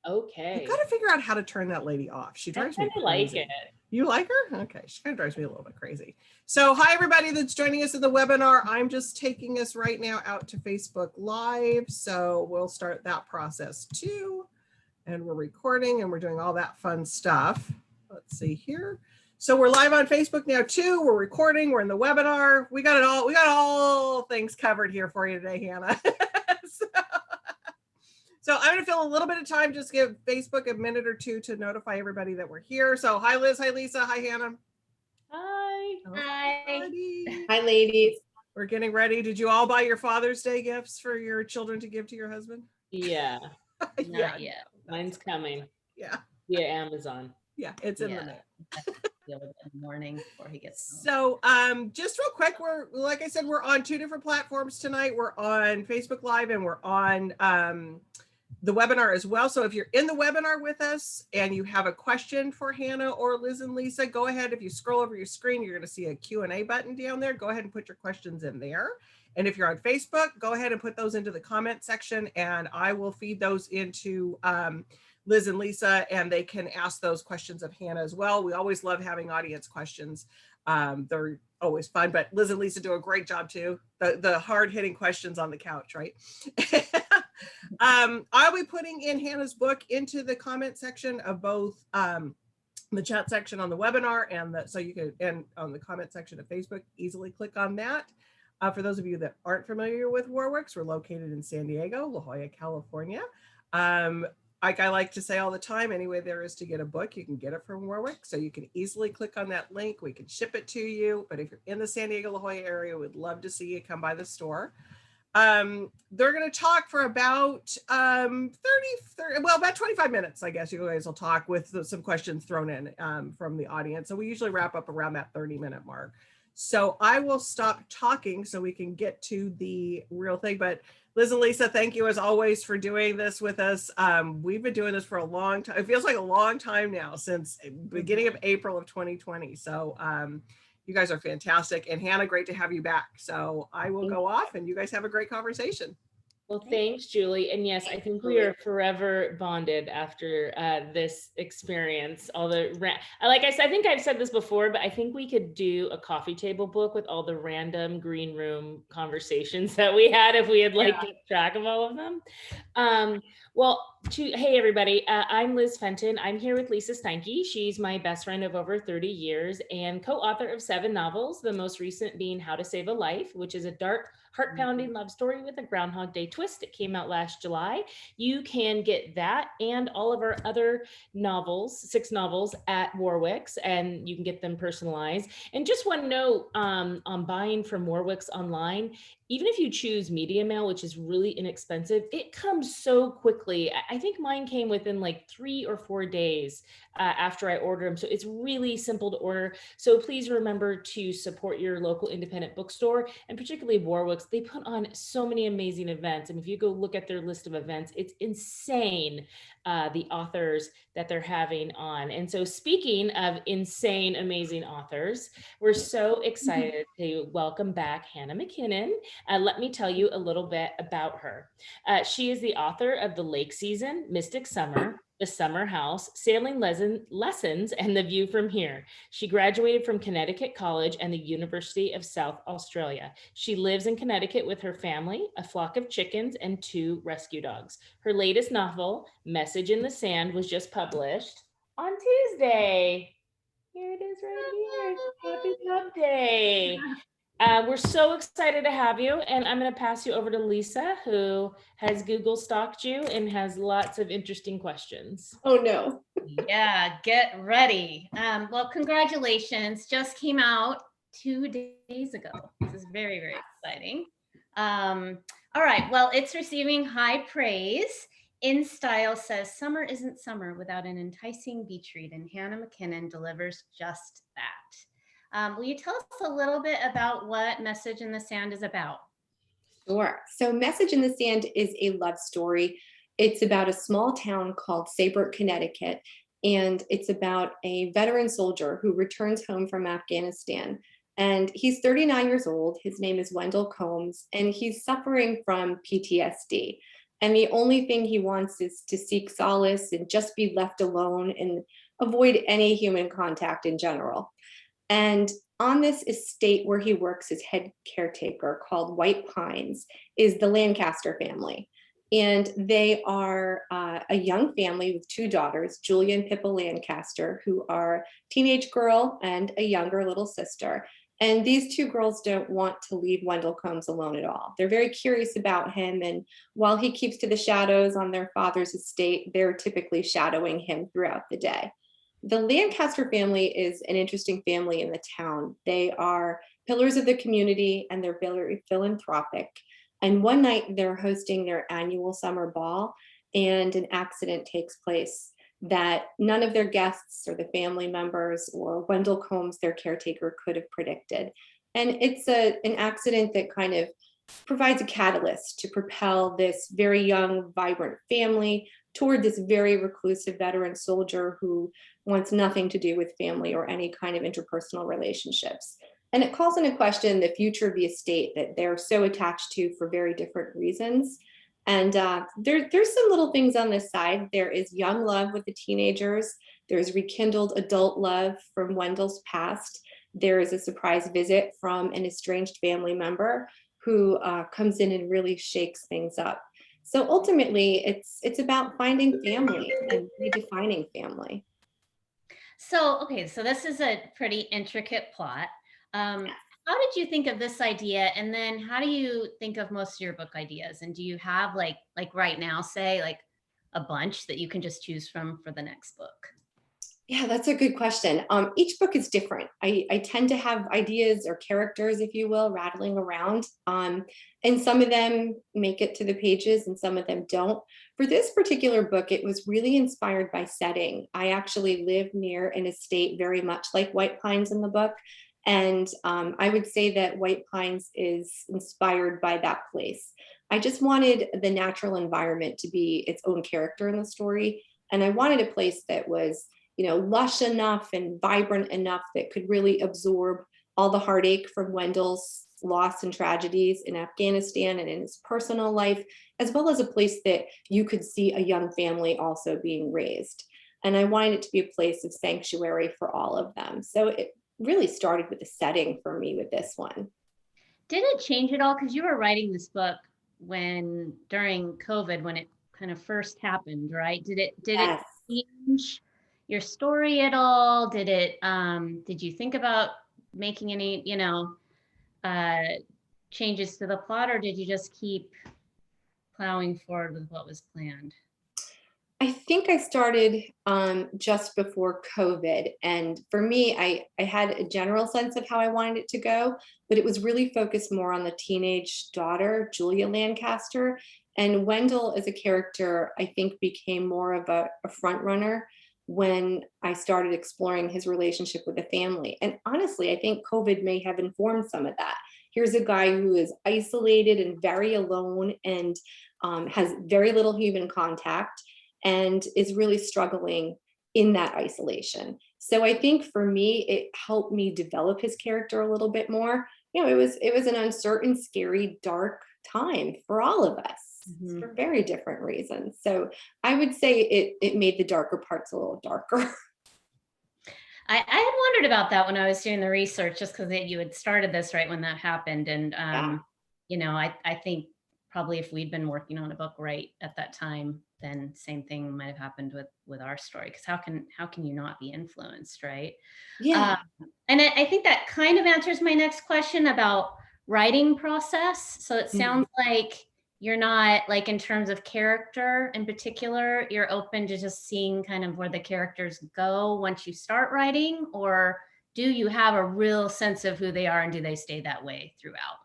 Okay. I've got to figure out how to turn that lady off. She drives me crazy. Like it. You like her? Okay. She kind of drives me a little bit crazy. So hi, everybody that's joining us in the webinar. I'm just taking us right now out to Facebook Live. So we'll start that process too. And we're recording and we're doing all that fun stuff. Let's see here. So we're live on Facebook now too. We're recording. We're in the webinar. We got it all. We got all things covered here for you today, Hannah. So I'm going to fill a little bit of time, just give Facebook a minute or two to notify everybody that we're here. So hi, Liz. Hi, Lisa. Hi, Hannah. Hi. Hi. Hi, ladies. We're getting ready. Did you all buy your Father's Day gifts for your children to give to your husband? Yeah. Not yet. Mine's coming. Yeah. Via Amazon. Yeah, it's in the mail. Deal with it in the morning before he gets home. So just real quick, we're, like I said, we're on 2 different platforms tonight. We're on Facebook Live and we're on the webinar as well. So if you're in the webinar with us and you have a question for Hannah or Liz and Lisa, go ahead. If you scroll over your screen, you're going to see a Q&A button down there. Go ahead and put your questions in there. And if you're on Facebook, go ahead and put those into the comment section and I will feed those into Liz and Lisa, and they can ask those questions of Hannah as well. We always love having audience questions. They're always fun, but Liz and Lisa do a great job too. The hard-hitting questions on the couch, right? I'll be putting in Hannah's book into the comment section of both the chat section on the webinar and so you can, and on the comment section of Facebook, easily click on that. For those of you that aren't familiar with Warwick's, we're located in San Diego, La Jolla, California. Like I like to say all the time, anyway there is to get a book, you can get it from Warwick. So you can easily click on that link. We can ship it to you. But if you're in the San Diego, La Jolla area, we'd love to see you come by the store. They're going to talk for about 30, well, about 25 minutes, I guess you guys will talk with some questions thrown in from the audience. So we usually wrap up around that 30-minute mark. So I will stop talking so we can get to the real thing. But Liz and Lisa, thank you as always for doing this with us. We've been doing this for a long time. It feels like a long time now, since beginning of April of 2020. So you guys are fantastic. And Hannah, great to have you back. So I will go off and you guys have a great conversation. Well, thanks, Julie. And yes, I think we are forever bonded after this experience. All the, like I said, I think I've said this before, but I think we could do a coffee table book with all the random green room conversations that we had if we had kept track of all of them. Hey everybody, I'm Liz Fenton. I'm here with Lisa Steinke. She's my best friend of over 30 years and co-author of 7 novels, the most recent being How to Save a Life, which is a dark, heart-pounding love story with a Groundhog Day twist. It came out last July. You can get that and all of our other novels, 6 novels at Warwick's, and you can get them personalized. And just one note on buying from Warwick's online, even if you choose media mail, which is really inexpensive, it comes so quickly. I think mine came within like 3 or 4 days after I ordered them. So it's really simple to order. So please remember to support your local independent bookstore, and particularly Warwick's. They put on so many amazing events. And if you go look at their list of events, it's insane, the authors that they're having on. And so speaking of insane, amazing authors, we're so excited to welcome back Hannah McKinnon. Let me tell you a little bit about her. She is the author of The Lake Season, Mystic Summer, The Summer House, Sailing Lessons, and The View from Here. She graduated from Connecticut College and the University of South Australia. She lives in Connecticut with her family, a flock of chickens, and 2 rescue dogs. Her latest novel, Message in the Sand, was just published on Tuesday. Here it is right here. Happy Pub Day. We're so excited to have you, and I'm going to pass you over to Lisa, who has Google stalked you and has lots of interesting questions. Oh no. Yeah, get ready. Well, congratulations. Just came out 2 days ago. This is very, very exciting. All right, well, it's receiving high praise. InStyle says, summer isn't summer without an enticing beach read, and Hannah McKinnon delivers just that. Will you tell us a little bit about what Message in the Sand is about? Sure. So Message in the Sand is a love story. It's about a small town called Saybrook, Connecticut, and it's about a veteran soldier who returns home from Afghanistan. And he's 39 years old. His name is Wendell Combs, and he's suffering from PTSD. And the only thing he wants is to seek solace and just be left alone and avoid any human contact in general. And on this estate where he works as head caretaker, called White Pines, is the Lancaster family. And they are a young family with two daughters, Julia and Pippa Lancaster, who are a teenage girl and a younger little sister. And these two girls don't want to leave Wendell Combs alone at all. They're very curious about him. And while he keeps to the shadows on their father's estate, they're typically shadowing him throughout the day. The Lancaster family is an interesting family in the town. They are pillars of the community and they're very philanthropic. And one night they're hosting their annual summer ball and an accident takes place that none of their guests or the family members or Wendell Combs, their caretaker, could have predicted. And it's an accident that kind of provides a catalyst to propel this very young, vibrant family toward this very reclusive veteran soldier who wants nothing to do with family or any kind of interpersonal relationships. And it calls into question the future of the estate that they're so attached to for very different reasons. And there's some little things on this side. There is young love with the teenagers. There's rekindled adult love from Wendell's past. There is a surprise visit from an estranged family member who comes in and really shakes things up. So ultimately, it's about finding family and redefining family. So, okay, so this is a pretty intricate plot. How did you think of this idea? And then how do you think of most of your book ideas? And do you have like right now, say like a bunch that you can just choose from for the next book? Yeah, that's a good question. Each book is different. I tend to have ideas or characters, if you will, rattling around. And some of them make it to the pages and some of them don't. For this particular book, it was really inspired by setting. I actually live near an estate very much like White Pines in the book. And I would say that White Pines is inspired by that place. I just wanted the natural environment to be its own character in the story. And I wanted a place that was, lush enough and vibrant enough that could really absorb all the heartache from Wendell's loss and tragedies in Afghanistan and in his personal life, as well as a place that you could see a young family also being raised. And I wanted it to be a place of sanctuary for all of them. So it really started with the setting for me with this one. Did it change at all? Because you were writing this book during COVID, when it kind of first happened, right? Did Yes. it change your story at all? Did you think about making any, changes to the plot, or did you just keep plowing forward with what was planned? I think I started just before COVID. And for me, I had a general sense of how I wanted it to go, but it was really focused more on the teenage daughter, Julia Lancaster. And Wendell as a character, I think, became more of a front runner when I started exploring his relationship with the family. And honestly, I think COVID may have informed some of that. Here's a guy who is isolated and very alone and has very little human contact and is really struggling in that isolation. So I think for me, it helped me develop his character a little bit more. It was an uncertain, scary, dark time for all of us. Mm-hmm. For very different reasons. So I would say it made the darker parts a little darker. I had wondered about that when I was doing the research, just because you had started this right when that happened. And, I think probably if we'd been working on a book right at that time, then same thing might have happened with our story. Because how can you not be influenced, right? Yeah. And I think that kind of answers my next question about writing process. So it sounds like you're not, like, in terms of character in particular, you're open to just seeing kind of where the characters go once you start writing, or do you have a real sense of who they are and do they stay that way throughout?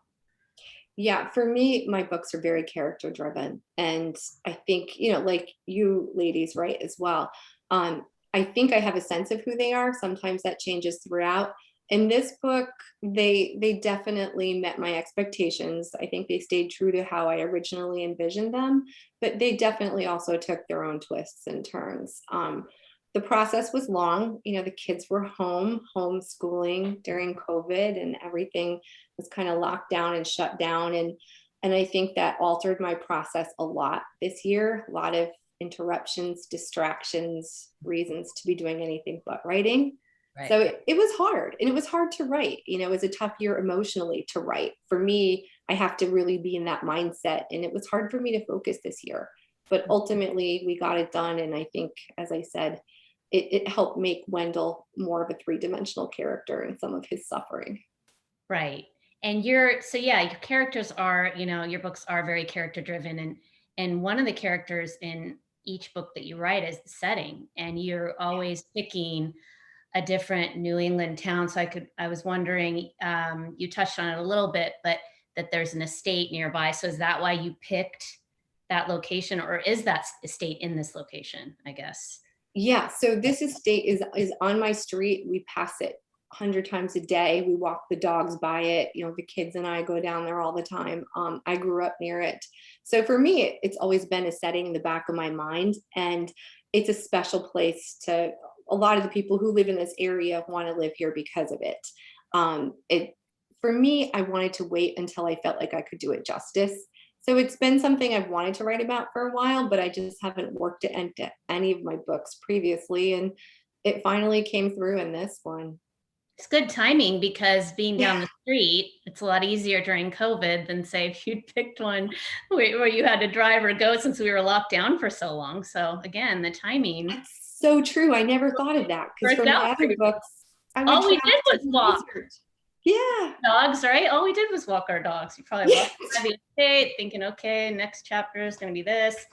Yeah, for me, my books are very character driven. And I think, like you ladies, right, as well. I think I have a sense of who they are. Sometimes that changes throughout. In this book, they definitely met my expectations. I think they stayed true to how I originally envisioned them, but they definitely also took their own twists and turns. The process was long. The kids were homeschooling during COVID, and everything was kind of locked down and shut down. And And I think that altered my process a lot this year. A lot of interruptions, distractions, reasons to be doing anything but writing. Right. So it was hard, and it was hard to write. You know, it was a tough year emotionally to write. For me, I have to really be in that mindset, and it was hard for me to focus this year. But ultimately, we got it done. And I think, as I said, it helped make Wendell more of a three-dimensional character in some of his suffering. Right. And so yeah, your characters are, your books are very character driven, and one of the characters in each book that you write is the setting, and you're always picking a different New England town. So I was wondering, you touched on it a little bit, but that there's an estate nearby. So is that why you picked that location, or is that estate in this location, I guess? Yeah, so this estate is on my street. We pass it 100 times a day. We walk the dogs by it. You know, the kids and I go down there all the time. I grew up near it. So for me, it's always been a setting in the back of my mind. And it's a special place to a lot of the people who live in this area want to live here because of it. For me, I wanted to wait until I felt like I could do it justice. So it's been something I've wanted to write about for a while, but I just haven't worked it into any of my books previously. And it finally came through in this one. It's good timing, because being down the street, it's a lot easier during COVID than, say, if you'd picked one where you had to drive or go, since we were locked down for so long. So again, the timing. That's so true. I never thought of that, because for my other books, I would all we travel did was to walk. research. Yeah. Dogs, right? All we did was walk our dogs. You probably walked by the estate thinking, okay, next chapter is going to be this.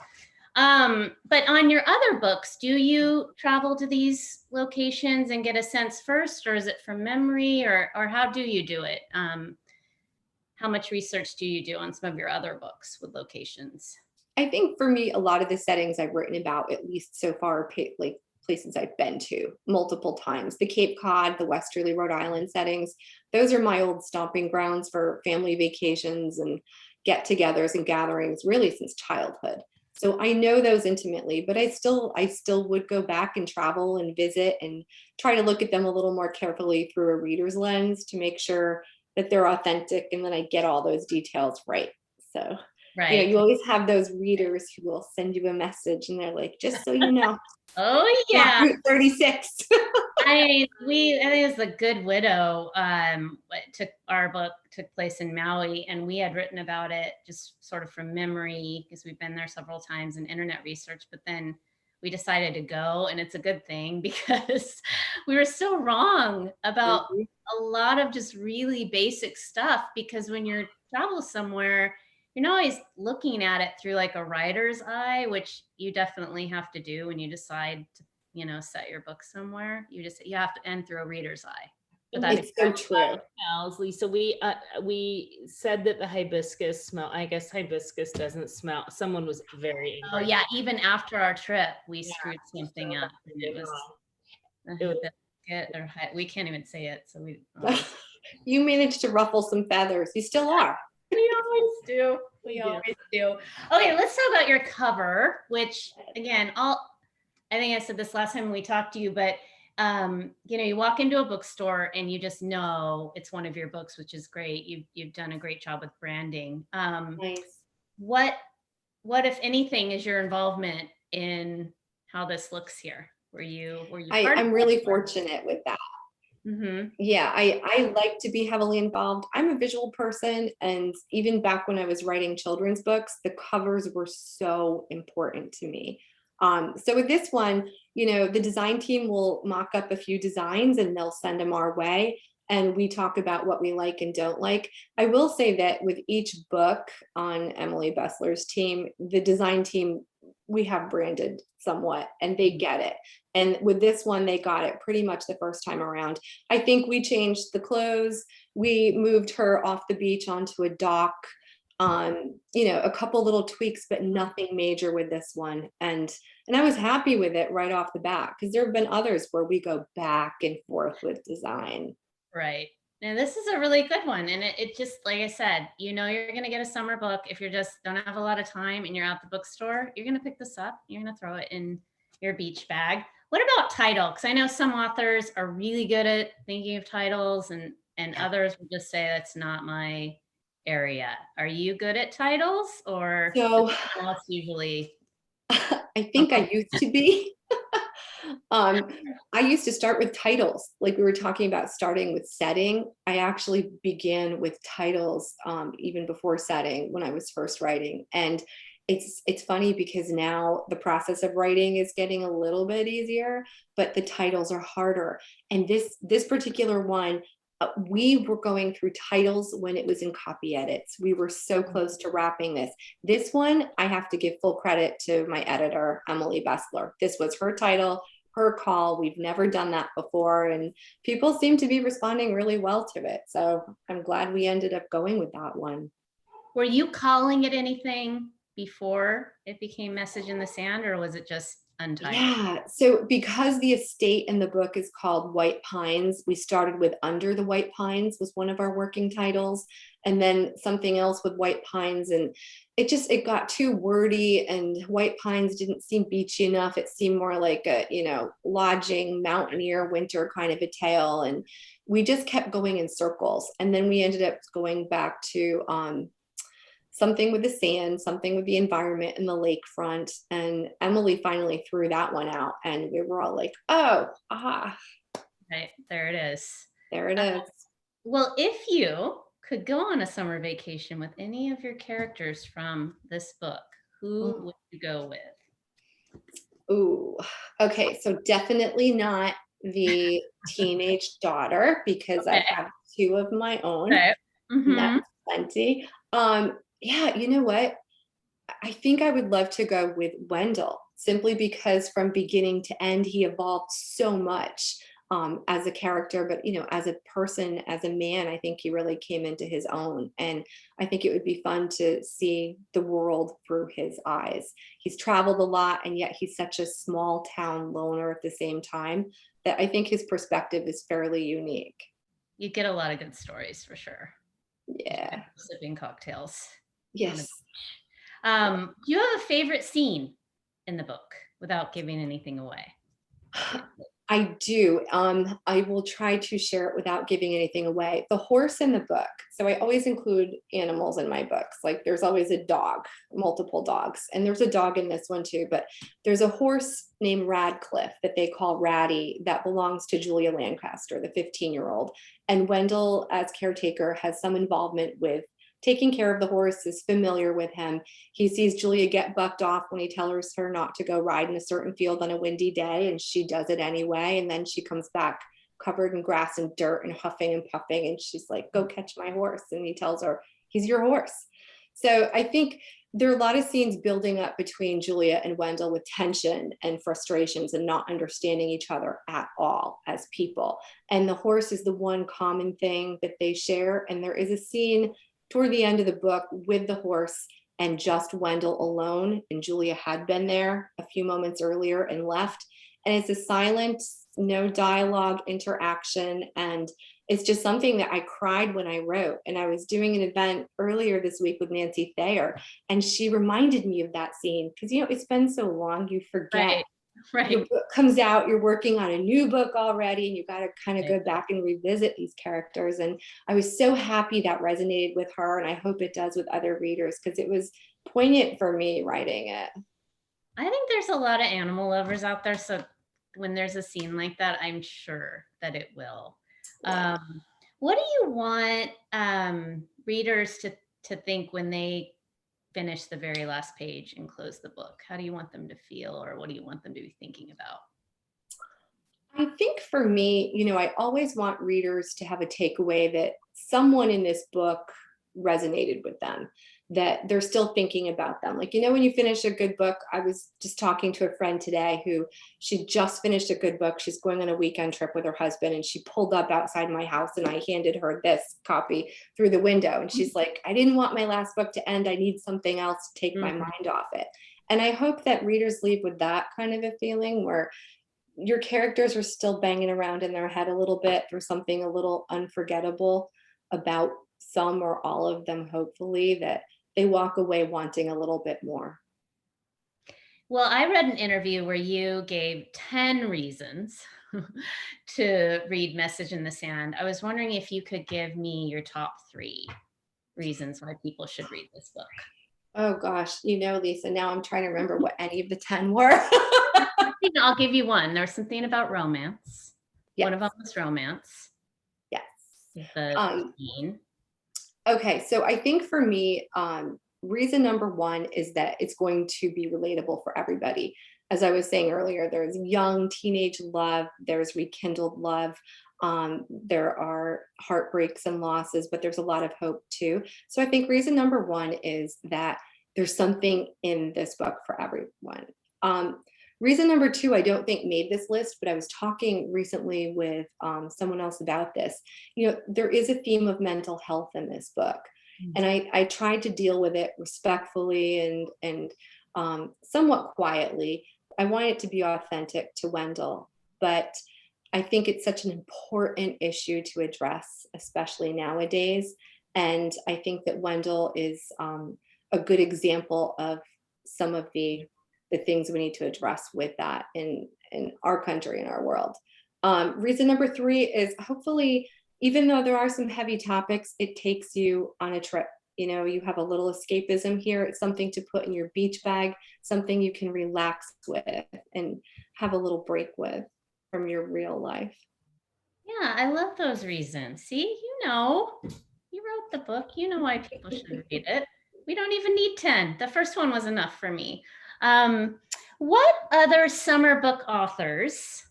But on your other books, do you travel to these locations and get a sense first, or is it from memory, or how do you do it? How much research do you do on some of your other books with locations? I think for me, a lot of the settings I've written about, at least so far, like places I've been to multiple times. The Cape Cod, the Westerly, Rhode Island settings, those are my old stomping grounds for family vacations and get-togethers and gatherings, really since childhood. So I know those intimately, but I still would go back and travel and visit and try to look at them a little more carefully through a reader's lens to make sure that they're authentic and that I get all those details right. So, right. You know, you always have those readers who will send you a message and they're like, just so you know. Oh yeah. Route 36. I think it's The Good Widow. Our book took place in Maui, and we had written about it just sort of from memory, because we've been there several times in internet research, but then we decided to go, and it's a good thing, because we were so wrong about a lot of just really basic stuff, because when you're travel somewhere, you're not always looking at it through like a writer's eye, which you definitely have to do when you decide to, set your book somewhere. You have to end through a reader's eye. But that's so true. Smells, Lisa. We said that the hibiscus smell. I guess hibiscus doesn't smell. Someone was very angry. Oh yeah, even after our trip, we screwed something up, and it was hibiscus, or we can't even say it. So we. You managed to ruffle some feathers. You still are. We always do. We always do. Okay, let's talk about your cover, which again, I think I said this last time we talked to you, but you walk into a bookstore and you just know it's one of your books, which is great. You've done a great job with branding. Nice. What if anything is your involvement in how this looks here? I'm really fortunate with that. Mm-hmm. Yeah, I like to be heavily involved. I'm a visual person, and even back when I was writing children's books, the covers were so important to me. So with this one, the design team will mock up a few designs and they'll send them our way, and we talk about what we like and don't like. I will say that with each book on Emily Bessler's team, the design team, we have branded somewhat, and they get it. And with this one, they got it pretty much the first time around. I think we changed the clothes. We moved her off the beach onto a dock. A couple little tweaks, but nothing major with this one. And I was happy with it right off the bat, because there have been others where we go back and forth with design. Right. And this is a really good one. And it just, like I said, you're going to get a summer book. If you're just don't have a lot of time and you're at the bookstore, you're going to pick this up. You're going to throw it in your beach bag. What about title? Because I know some authors are really good at thinking of titles, and others will just say that's not my area. Are you good at titles, or So does someone else usually? I think I used to be. um, I used to start with titles, like we were talking about starting with setting. I actually began with titles even before setting when I was first writing. And it's funny because now the process of writing is getting a little bit easier, but the titles are harder. And this particular one, we were going through titles when it was in copy edits. We were so close to wrapping this. This one, I have to give full credit to my editor, Emily Bessler. This was her title, her call. We've never done that before, and people seem to be responding really well to it. So I'm glad we ended up going with that one. Were you calling it anything before it became Message in the Sand, or was it just untitled? Yeah, so because the estate in the book is called White Pines, we started with Under the White Pines was one of our working titles, and then something else with White Pines, and it got too wordy, and White Pines didn't seem beachy enough. It seemed more like a, lodging, mountaineer, winter kind of a tale, and we just kept going in circles, and then we ended up going back to something with the sand, something with the environment and the lakefront. And Emily finally threw that one out, and we were all like, oh, aha. Right, there it is. There it is. Well, if you could go on a summer vacation with any of your characters from this book, who would you go with? Ooh, okay. So definitely not the teenage daughter, because I have two of my own. Okay. And that's plenty. Yeah, you know what? I think I would love to go with Wendell, simply because from beginning to end, he evolved so much as a character, but as a person, as a man, I think he really came into his own. And I think it would be fun to see the world through his eyes. He's traveled a lot, and yet he's such a small town loner at the same time that I think his perspective is fairly unique. You get a lot of good stories for sure. Yeah. Sipping cocktails. Yes. Do you have a favorite scene in the book without giving anything away? I do. I will try to share it without giving anything away. The horse in the book. So I always include animals in my books. Like there's always a dog, multiple dogs. And there's a dog in this one too, but there's a horse named Radcliffe that they call Ratty that belongs to Julia Lancaster, the 15-year-old. And Wendell, as caretaker, has some involvement with taking care of the horse, is familiar with him. He sees Julia get bucked off when he tells her not to go ride in a certain field on a windy day, and she does it anyway. And then she comes back covered in grass and dirt and huffing and puffing, and she's like, go catch my horse. And he tells her, he's your horse. So I think there are a lot of scenes building up between Julia and Wendell with tension and frustrations and not understanding each other at all as people. And the horse is the one common thing that they share. And there is a scene toward the end of the book with the horse and just Wendell alone. And Julia had been there a few moments earlier and left. And it's a silent, no dialogue interaction. And it's just something that I cried when I wrote. And I was doing an event earlier this week with Nancy Thayer, and she reminded me of that scene because, it's been so long, you forget. Right. Your book comes out, you're working on a new book already, and you got to kind of go back and revisit these characters. And I was so happy that resonated with her, and I hope it does with other readers because it was poignant for me writing it. I think there's a lot of animal lovers out there, so when there's a scene like that, I'm sure that it will. What do you want readers to think when they finish the very last page and close the book? How do you want them to feel, or what do you want them to be thinking about? I think for me, I always want readers to have a takeaway that someone in this book resonated with them, that they're still thinking about them. Like, when you finish a good book, I was just talking to a friend today who she just finished a good book. She's going on a weekend trip with her husband, and she pulled up outside my house and I handed her this copy through the window. And she's like, I didn't want my last book to end. I need something else to take my mind off it. And I hope that readers leave with that kind of a feeling where your characters are still banging around in their head a little bit. There's something a little unforgettable about some or all of them, hopefully, that they walk away wanting a little bit more. Well, I read an interview where you gave 10 reasons to read Message in the Sand. I was wondering if you could give me your top 3. reasons why people should read this book. Oh gosh, Lisa, now I'm trying to remember what any of the 10 were. I'll give you one. There's something about romance. Yes. One of them was romance. Yes. The scene. Okay, so I think for me, reason number one is that it's going to be relatable for everybody. As I was saying earlier, there's young teenage love, there's rekindled love, there are heartbreaks and losses, but there's a lot of hope too. So I think reason number one is that there's something in this book for everyone. Reason number two, I don't think made this list, but I was talking recently with someone else about this. There is a theme of mental health in this book. And I tried to deal with it respectfully and somewhat quietly. I want it to be authentic to Wendell, but I think it's such an important issue to address, especially nowadays. And I think that Wendell is a good example of some of the things we need to address with that in our country, in our world. Reason number three is hopefully, even though there are some heavy topics, it takes you on a trip. You have a little escapism here. It's something to put in your beach bag, something you can relax with and have a little break with from your real life. Yeah, I love those reasons. See, you wrote the book. You know why people should read it. We don't even need 10. The first one was enough for me. What other summer book authors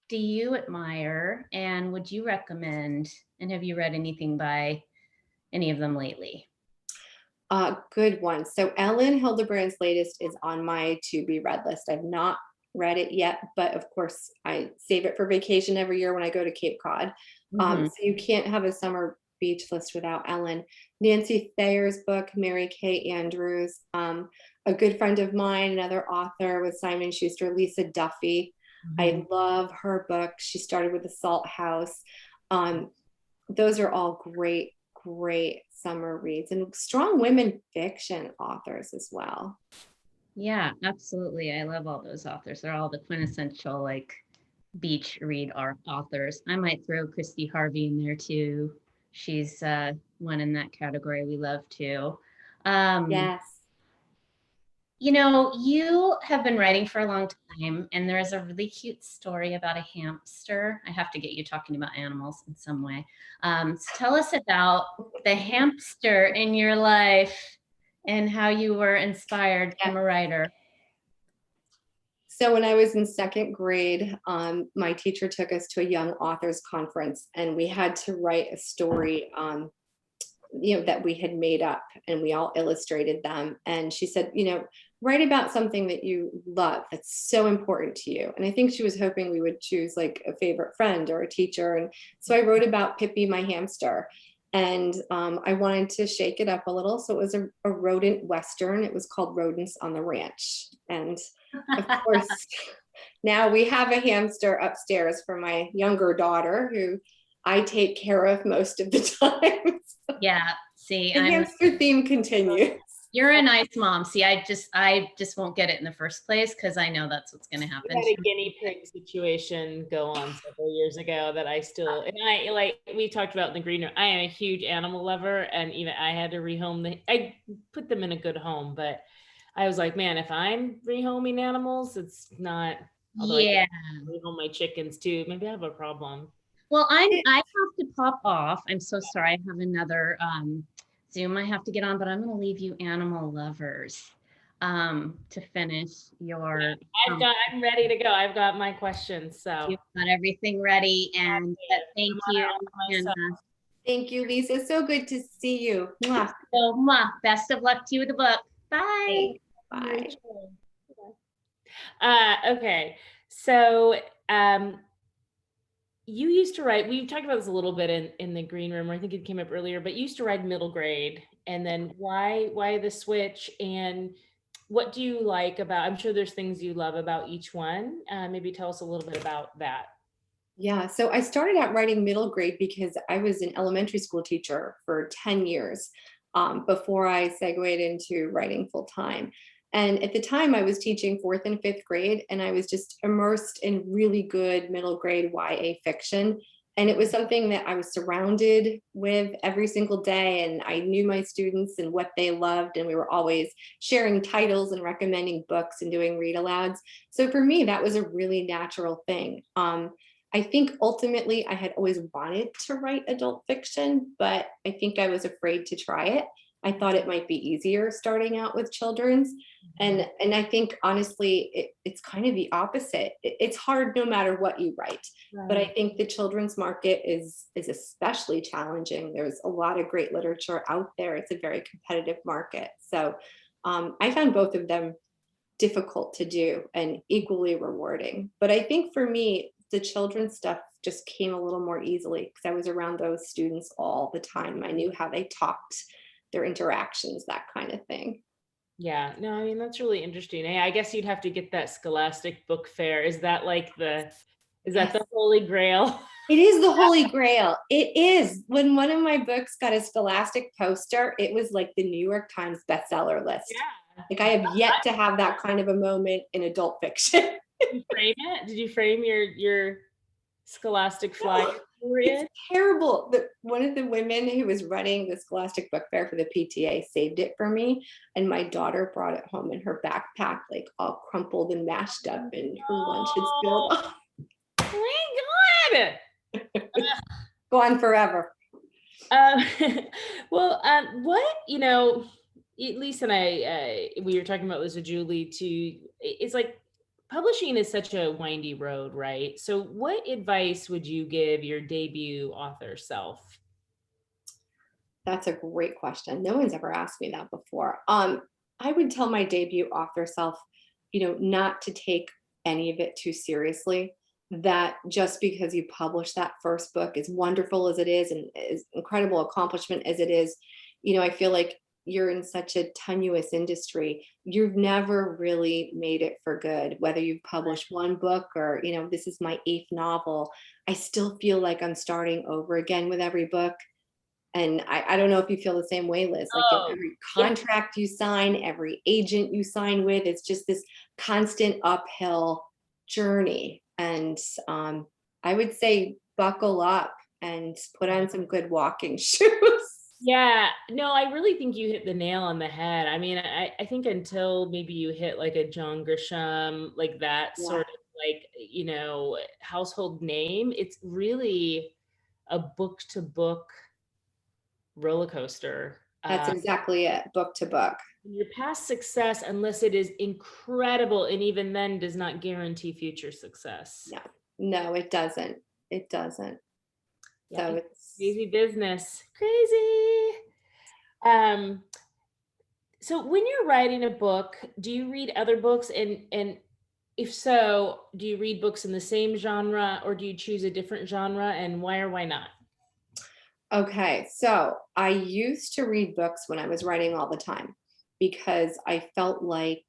do you admire and would you recommend? And have you read anything by any of them lately? Good one. So Ellen Hildebrand's latest is on my to be read list. I've not read it yet, but of course I save it for vacation every year when I go to Cape Cod. So you can't have a summer beach list without Ellen. Nancy Thayer's book, Mary Kay Andrews, a good friend of mine, another author with Simon Schuster, Lisa Duffy. I love her book. She started with the Salt House. Those are all great summer reads and strong women fiction authors as well. Yeah, absolutely. I love all those authors. They're all the quintessential beach read authors. I might throw Christy Harvey in there too. She's one in that category we love too. Yes. You have been writing for a long time, and there is a really cute story about a hamster. I have to get you talking about animals in some way. So tell us about the hamster in your life and how you were inspired to become a writer. So when I was in second grade, my teacher took us to a young authors conference, and we had to write a story that we had made up, and we all illustrated them. And she said, write about something that you love that's so important to you. And I think she was hoping we would choose a favorite friend or a teacher. And so I wrote about Pippi, my hamster. And I wanted to shake it up a little. So it was a rodent Western. It was called Rodents on the Ranch. And of course, now we have a hamster upstairs for my younger daughter who I take care of most of the time. Yeah, see, the hamster theme continues. You're a nice mom. See, I just won't get it in the first place because I know that's what's going to happen. We had a guinea pig situation go on several years ago that we talked about in the green room. I am a huge animal lover, and even I had to I put them in a good home, but I was like, man, if I'm rehoming animals, it's not. Yeah, I rehome my chickens too. Maybe I have a problem. Well, I have to pop off. I'm so sorry. I have another Zoom I have to get on, but I'm going to leave you animal lovers to finish your. I'm ready to go. I've got my questions. So you've got everything ready, and thank you. Thank you, Lisa. So good to see you. Mwah. So, best of luck to you with the book. Bye. Bye. Okay. So you used to write, we talked about this a little bit in the green room, or I think it came up earlier, but you used to write middle grade. And then why the switch, and what do you like about, I'm sure there's things you love about each one. Maybe tell us a little bit about that. Yeah, so I started out writing middle grade because I was an elementary school teacher for 10 years before I segued into writing full time. And at the time I was teaching 4th and 5th grade, and I was just immersed in really good middle grade YA fiction. And it was something that I was surrounded with every single day. And I knew my students and what they loved. And we were always sharing titles and recommending books and doing read alouds. So for me, that was a really natural thing. I think ultimately I had always wanted to write adult fiction, but I think I was afraid to try it. I thought it might be easier starting out with children's. And I think honestly, it's kind of the opposite. It's hard no matter what you write. But I think the children's market is especially challenging. There's a lot of great literature out there. It's a very competitive market. So I found both of them difficult to do and equally rewarding. But I think for me, the children's stuff just came a little more easily because I was around those students all the time. I knew how they talked, their interactions, that kind of thing. Yeah, no, I mean, that's really interesting. I guess you'd have to get that Scholastic Book Fair. Is that like is that the holy grail? It is the holy grail. It is. When one of my books got a Scholastic poster, it was like the New York Times bestseller list. Yeah. Like I have yet to have that kind of a moment in adult fiction. Did you frame it? Did you frame your Scholastic flyer? It's terrible. One of the women who was running the Scholastic Book Fair for the PTA saved it for me, and my daughter brought it home in her backpack, like all crumpled and mashed up, and her lunch had spilled off. Oh my God. Gone forever. Well, what, Lisa and I, we were talking about this with Julie too. It's like publishing is such a windy road, right? So what advice would you give your debut author self? That's a great question. No one's ever asked me that before. I would tell my debut author self, not to take any of it too seriously. That just because you publish that first book, as wonderful as it is and as incredible accomplishment as it is, I feel like you're in such a tenuous industry. You've never really made it for good, whether you've published one book or, this is my 8th novel. I still feel like I'm starting over again with every book. And I don't know if you feel the same way, Liz, like every contract you sign, every agent you sign with, it's just this constant uphill journey. And I would say buckle up and put on some good walking shoes. Yeah, no, I really think you hit the nail on the head. I mean, I think until maybe you hit like a John Grisham, like that sort of like, household name, it's really a book to book roller coaster. That's exactly it, book to book. Your past success, unless it is incredible, and even then does not guarantee future success. No, it doesn't. It doesn't. Yeah, so it's crazy business. Crazy. So when you're writing a book, do you read other books? And if so, do you read books in the same genre or do you choose a different genre, and why or why not? Okay, so I used to read books when I was writing all the time because I felt like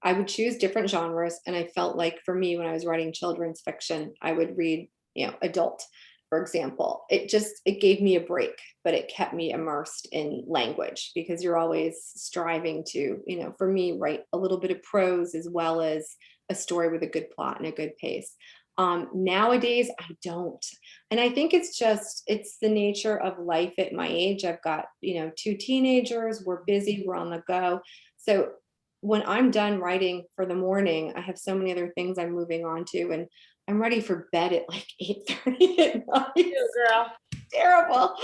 I would choose different genres. And I felt like for me, when I was writing children's fiction, I would read, adult, for example. It gave me a break, but it kept me immersed in language because you're always striving to, for me, write a little bit of prose as well as a story with a good plot and a good pace. Nowadays, I don't. And I think it's the nature of life at my age. I've got, 2 teenagers, we're busy, we're on the go. So when I'm done writing for the morning, I have so many other things I'm moving on to, and I'm ready for bed at like 8:30 at night. Girl. Terrible.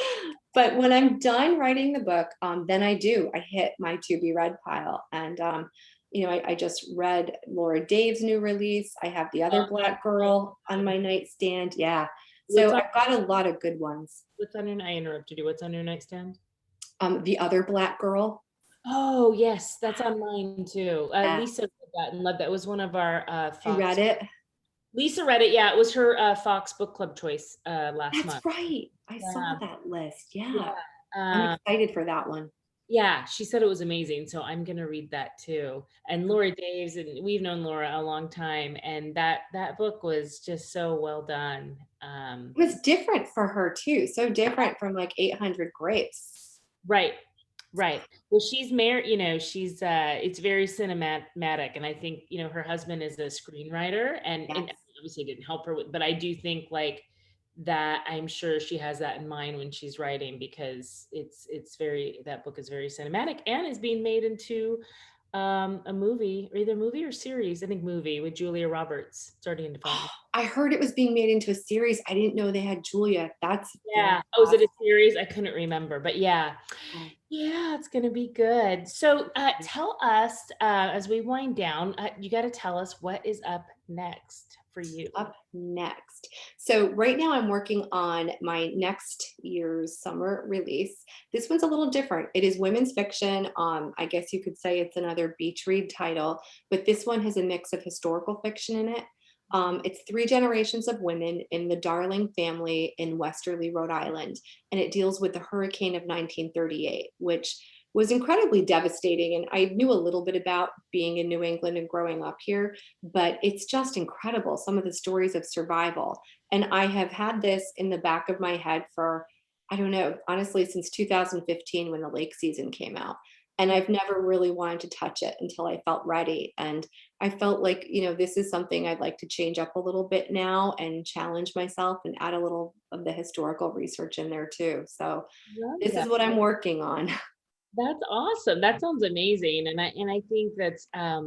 But when I'm done writing the book, then I hit my to be read pile. And I just read Laura Dave's new release. I have The Other Black Girl on my nightstand. Yeah. So I've got a lot of good ones. I interrupted you. What's on your nightstand? The Other Black Girl. Oh, yes. That's on mine too. Yeah. Lisa read that and loved that. It was one of our Fox. You read it? Lisa read it. Yeah. It was her Fox book club choice last month. That's right. I saw that list. Yeah. I'm excited for that one. Yeah, she said it was amazing. So I'm going to read that too. And Laura Dave's, and we've known Laura a long time. And that book was just so well done. It was different for her too. So different from like 800 Grapes. Right. Well, she's married, she's, it's very cinematic. And I think, her husband is a screenwriter and obviously didn't help her with, but I do think like that I'm sure she has that in mind when she's writing, because that book is very cinematic and is being made into a movie, or either movie or series. I think movie, with Julia Roberts starting in development. I heard it was being made into a series. I didn't know they had Julia. That's Yeah. Oh, is it a series? I couldn't remember, but yeah. Yeah, it's going to be good. So tell us, as we wind down, you got to tell us what is up next for you. Up next. So right now I'm working on my next year's summer release. This one's a little different. It is women's fiction. I guess you could say it's another beach read title, but this one has a mix of historical fiction in it. It's 3 generations of women in the Darling family in Westerly, Rhode Island, and it deals with the hurricane of 1938, which was incredibly devastating. And I knew a little bit about being in New England and growing up here, but it's just incredible, some of the stories of survival. And I have had this in the back of my head for, I don't know, honestly, since 2015 when the lake season came out. And I've never really wanted to touch it until I felt ready. And I felt like, this is something I'd like to change up a little bit now and challenge myself and add a little of the historical research in there too. So this is what I'm working on. That's awesome. That sounds amazing. And I think that's I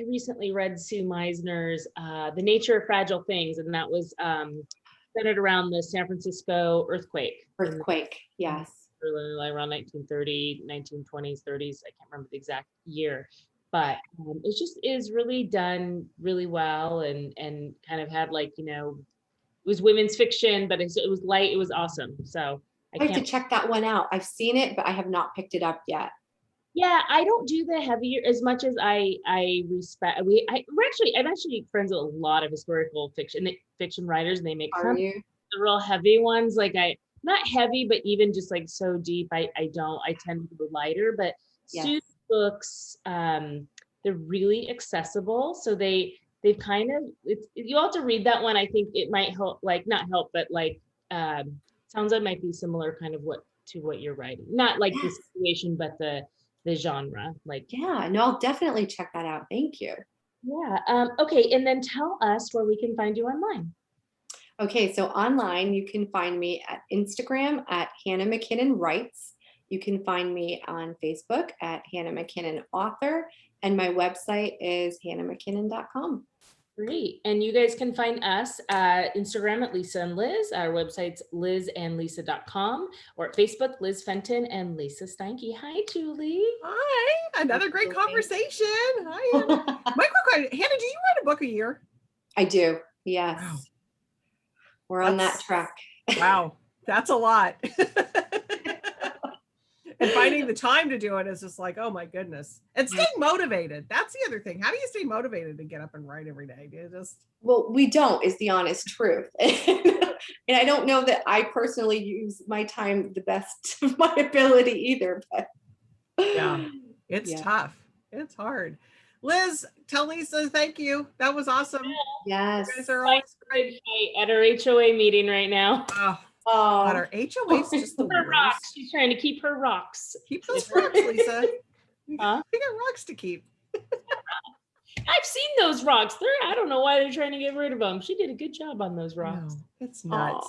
recently read Sue Meisner's The Nature of Fragile Things, and that was centered around the San Francisco earthquake. Yes. Around 1930, 1920s, 30s. I can't remember the exact year, but it just is really done really well, and kind of had it was women's fiction, but it was light. It was awesome. So I have to check that one out. I've seen it, but I have not picked it up yet. Yeah, I don't do the heavier as much as I respect. I'm actually friends with a lot of historical fiction writers, and they make the real heavy ones. Not heavy, but even just so deep. I tend to go lighter, but Sue's books, they're really accessible. So they've kind of, you'll have to read that one. I think it might help, not help, but sounds like it might be similar kind of to what you're writing. Not the situation, but the genre. No, I'll definitely check that out. Thank you. Yeah. Okay. And then tell us where we can find you online. Okay. So online, you can find me at Instagram at Hannah McKinnon Writes. You can find me on Facebook at Hannah McKinnon Author. And my website is hannahmckinnon.com. Great. And you guys can find us at Instagram at Lisa and Liz. Our website's lizandlisa.com, or at Facebook, Liz Fenton and Lisa Steinke. Hi, Julie. Hi. Another great conversation. Hi, Hannah. My quick question, Hannah, do you write a book a year? I do. Yes. Wow. We're on that track. Wow. That's a lot. And finding the time to do it is just oh my goodness. And staying motivated. That's the other thing. How do you stay motivated to get up and write every day? Do you just... Well, we don't, is the honest truth. And I don't know that I personally use my time the best of my ability either, but yeah, it's tough. It's hard. Liz, tell Lisa thank you. That was awesome. Yes. You guys are always great. At our HOA meeting right now. Oh, God, our HOA is just the worst. Rocks. She's trying to keep her rocks. Keep those rocks, Lisa. We Huh? got rocks to keep. I've seen those rocks. I don't know why they're trying to get rid of them. She did a good job on those rocks. No, it's nuts.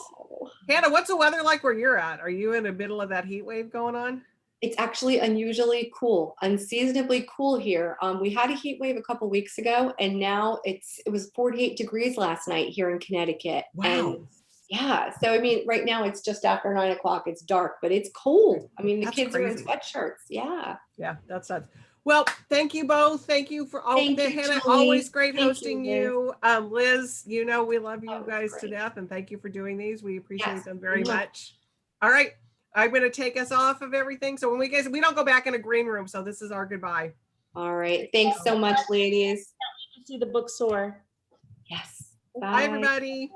Hannah, what's the weather like where you're at? Are you in the middle of that heat wave going on? It's actually unusually cool, unseasonably cool here. We had a heat wave a couple weeks ago, and now it was 48 degrees last night here in Connecticut. Wow. And yeah, so I mean, right now it's just after 9 o'clock. It's dark, but it's cold. I mean, the kids are in sweatshirts. Yeah. Yeah, that's nuts. Well, thank you both. Thank you for all Thank you, Hannah. Julie. Always great Thank hosting you, you. Liz, we love you guys to great. death, and thank you for doing these. We appreciate them very Yeah. much. All right. I'm going to take us off of everything. So when we don't go back in a green room. So this is our goodbye. All right. Thanks so much, ladies. See the book soar. Yes. Bye everybody.